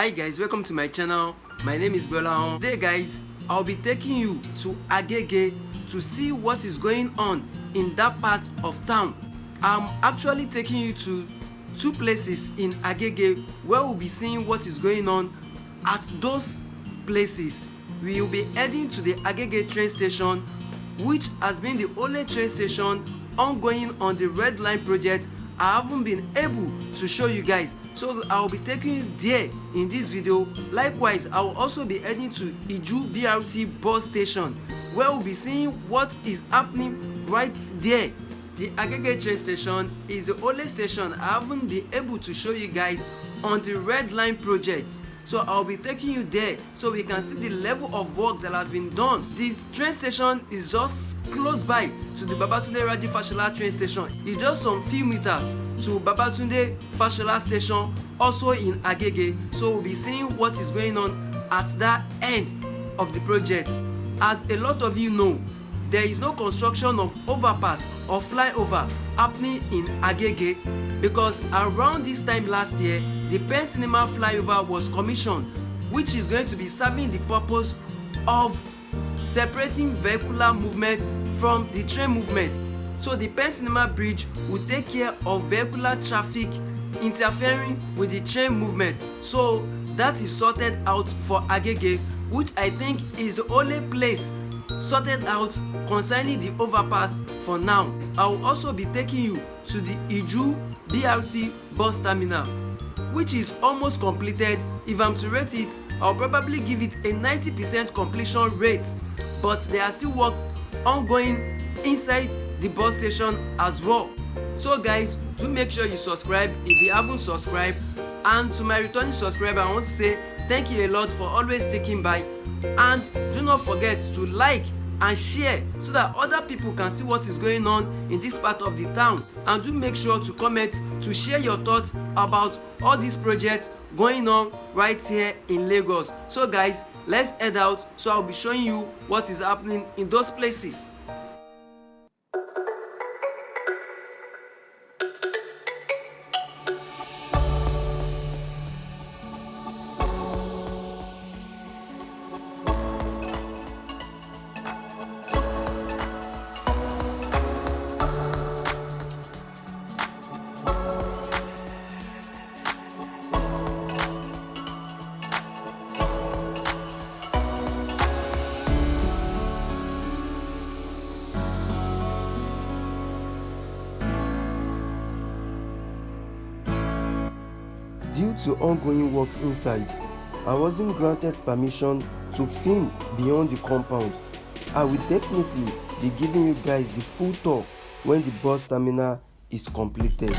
Hi guys, welcome to my channel. My name is Bola. Today guys, I'll be taking you to Agege to see what is going on in that part of town. I'm actually taking you to two places in Agege where we'll be seeing what is going on at those places. We will be heading to the Agege train station, which has been the only train station ongoing on the red line project. I haven't been able to show you guys, so I'll be taking you there in this video. Likewise, I will also be heading to Iju BRT bus station where we'll be seeing what is happening right there. The Agege train station is the only station I haven't been able to show you guys on the red line project, so I'll be taking you there so we can see the level of work that has been done. This train station is just close by to the Babatunde Raji Fashola train station. It's just some few meters to Babatunde Fashola station, also in Agege. So we'll be seeing what is going on at that end of the project. As a lot of you know, there is no construction of overpass or flyover happening in Agege because around this time last year, the Pen Cinema flyover was commissioned, which is going to be serving the purpose of separating vehicular movement from the train movement. So the Pen Cinema bridge will take care of vehicular traffic interfering with the train movement. So that is sorted out for Agege, which I think is the only place sorted out concerning the overpass for now. I will also be taking you to the Iju BRT bus terminal, which is almost completed. If I'm to rate it, I'll probably give it a 90% completion rate, but there are still works ongoing inside the bus station as well. So guys, do make sure you subscribe if you haven't subscribed, and to my returning subscriber, I want to say thank you a lot for always sticking by, and do not forget to like and share so that other people can see what is going on in this part of the town. And do make sure to comment to share your thoughts about all these projects going on right here in Lagos. So guys, let's head out so I'll be showing you what is happening in those places. Due to ongoing works inside, I wasn't granted permission to film beyond the compound. I will definitely be giving you guys the full tour when the bus terminal is completed.